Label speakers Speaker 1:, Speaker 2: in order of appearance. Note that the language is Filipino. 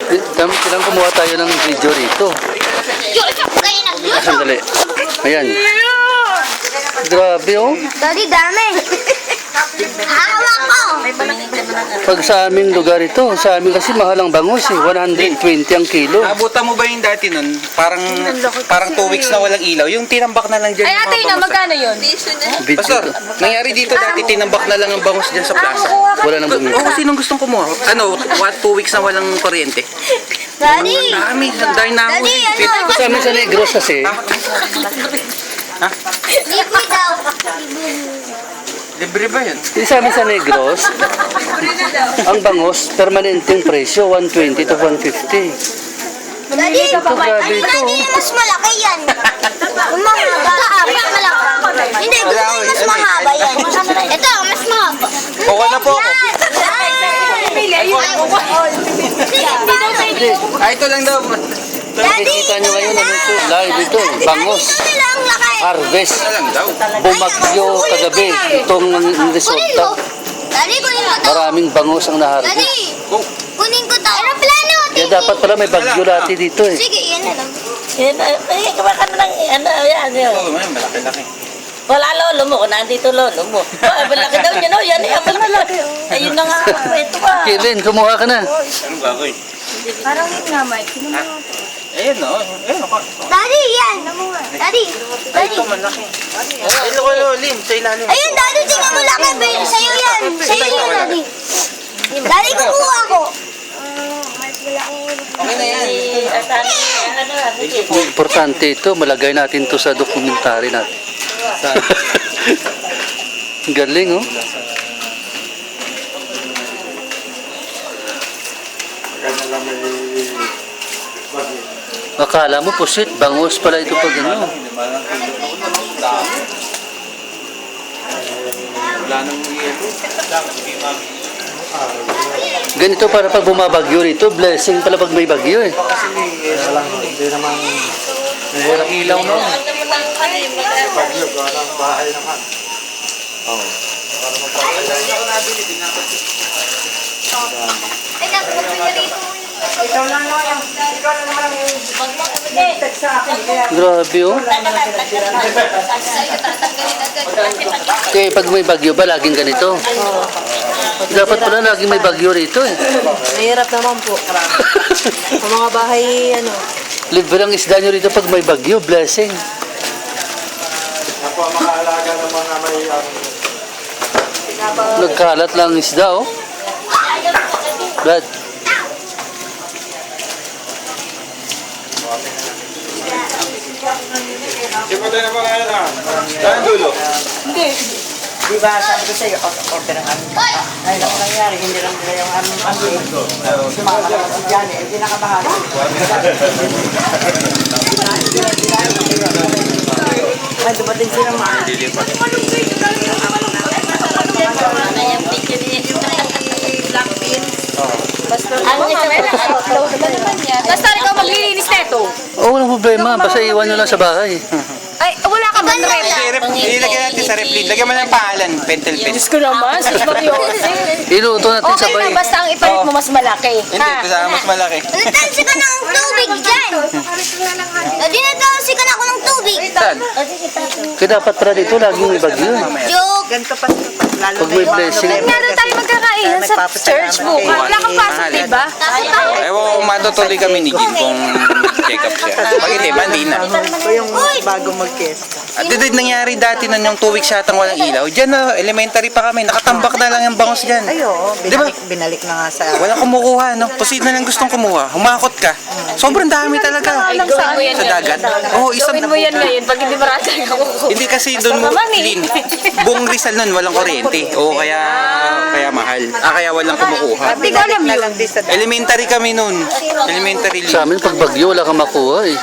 Speaker 1: Kailangan kumuha tayo ng video rito. Sandali. Ayan. Grabe oh.
Speaker 2: Daddy, dami. Hawak ko.
Speaker 1: Pag sa aming lugar ito, sa amin kasi mahal ang bangus eh. 120 ang kilo.
Speaker 3: Nabutan mo ba yung dati nun? Parang 2 weeks na walang ilaw. Yung tinambak na lang dyan.
Speaker 4: Ay,
Speaker 3: yung
Speaker 4: ate,
Speaker 3: mga
Speaker 4: na
Speaker 3: bangus.
Speaker 4: magkano yun?
Speaker 3: Pastor, nangyari dito dati, tinambak na lang ang bangus dyan sa plaza.
Speaker 1: Wala nang bumili.
Speaker 3: Oo, sinong gustong kumuha? Ano, 2 weeks na walang kuryente?
Speaker 2: Daddy.
Speaker 3: Dami, dahil na ako.
Speaker 2: Daddy, ano?
Speaker 1: Sa amin sa Negros kasi,
Speaker 2: Libre daw.
Speaker 3: Libre ba yun?
Speaker 1: sa amin sa Negros, ang bangus, permanenteng presyo, 120 to 150.
Speaker 2: Daddy,
Speaker 1: grabe ito.
Speaker 2: Daddy, mas malaki yan. Yung mahaba. Malaki. Hindi, gusto ko yung mas mahaba yan. Ito, mas mahaba.
Speaker 3: Kuha na po ako. Ah, ito lang daw.
Speaker 1: Nakikita nyo ngayon ano ito, live ito, bangus,
Speaker 2: Ito nila ang laki.
Speaker 1: harvest,
Speaker 3: Ito lang daw.
Speaker 1: bumagyo kagabi, itong resulta.
Speaker 2: Daddy, kunin mo to.
Speaker 1: Maraming bangus ang naharvest.
Speaker 2: Daddy,
Speaker 3: Oh,
Speaker 2: kunin ko to. Aeroplano.
Speaker 1: Kaya dapat pala may bagyo dati dito eh.
Speaker 2: Sige, yan na lang.
Speaker 5: Ay, kumaka na lang, ano, yan, yun.
Speaker 3: oh, malaki-laki.
Speaker 5: Wala lolo mo, nandito lolo mo. Ay, malaki daw niya, no? Yan, yan, malaki. Ayun na nga, ito ba?
Speaker 1: Kevin, kumuha ka na.
Speaker 3: Anong gagawin?
Speaker 4: Parang yun nga, Mike.
Speaker 3: Ayun, no? Ayun, ako.
Speaker 2: Daddy, yan. Daddy,
Speaker 3: Ay,
Speaker 2: daddy.
Speaker 3: ito malaki. Ay, loko, Lim, sa ilalim.
Speaker 2: Ayun, daddy, tingnan mo laki. Sa'yo yan. Sa'yo yan, daddy. Daddy, kukuha ko.
Speaker 3: Okay na yan.
Speaker 1: Importante ito, malagay natin to sa dokumentary natin. Galing oh. Akala mo pusit, bangus pala ito pag ano.
Speaker 3: Wala nang yelo.
Speaker 1: Ganito para pag bumabagyo rito, blessing pala pag may bagyo eh.
Speaker 6: Hindi naman
Speaker 3: Walang ilaw, no?
Speaker 6: bagyo ka ng bahay naman.
Speaker 2: Ay, nagpapagay rito.
Speaker 1: Grabe oh. Kaya pag may bagyo ba, laging ganito? Dapat pala laging may bagyo rito eh.
Speaker 4: Mahirap naman po. Ang mga bahay, ano.
Speaker 1: Libre ang isda nyo rito pag may bagyo, blessing.
Speaker 6: Ako ang makaalaga ng mga may
Speaker 1: Nagkalat lang ang isda oh. Brad,
Speaker 6: Simutin na mga yan ha. Saan dulo?
Speaker 5: Di ba, sabi ko sa'yo, order ng amin. Ay, naku nangyari, hindi lang nila yung aming amin. Sumakalabas dyan eh, hindi nakabahala. Ay, dumating sila mga. Black beans. Ano ito?
Speaker 4: Basta ikaw maglilinis na ito.
Speaker 1: oh, walang problema. Basta iwan nyo lang sa bahay.
Speaker 4: Ay, wala ka man rin.
Speaker 3: Ilagay natin sa repli. Lagyan mo ng pangalan, pentel pen.
Speaker 4: Diyos ko naman, sus Mario.
Speaker 1: Iluto natin
Speaker 4: Okay
Speaker 1: sabay.
Speaker 4: lang, basta ang ipalit mo mas malaki.
Speaker 3: Hindi, ito sa mas malaki.
Speaker 2: Natansi ka ng tubig dyan. Daddy, natansi ka na ako ng tubig.
Speaker 3: Saan?
Speaker 1: Kaya dapat pala dito laging may bagyo eh.
Speaker 2: Joke.
Speaker 5: Ganito pa, lalo
Speaker 1: Pag may blessing.
Speaker 4: Ba't nga doon tayo magkakainan sa church bukas? Wala kang pasok, diba?
Speaker 2: Takot ako.
Speaker 3: Ewan ko kung matutuloy kami ni Jim kung check up siya. Pag hindi, mandi na.
Speaker 5: ko yung bago mag-fiesta.
Speaker 3: At dito nangyari dati nun yung 2 weeks yatang walang ilaw. Diyan na, elementary pa kami. Nakatambak na lang yung bangus dyan.
Speaker 5: Ay, oo,
Speaker 3: Diba?
Speaker 5: binalik na nga sa...
Speaker 3: Walang kumukuha, no? Pusit na lang gustong kumuha. Humakot ka. Sobrang dami talaga.
Speaker 4: Ay, gawin mo yan
Speaker 3: Sa dagat. Oo, isang...
Speaker 4: Gawin mo yan ngayon pag hindi marasa ako.
Speaker 3: Hindi kasi doon mo,
Speaker 4: naman eh.
Speaker 3: Lin, buong Rizal nun walang kuryente. Oo, kaya mahal. Kaya walang kumukuha.
Speaker 4: Hindi ko alam yun.
Speaker 3: Elementary kami nun. Elementary
Speaker 1: Sa
Speaker 3: Lin.
Speaker 1: amin pag bagyo wala kang makuha eh.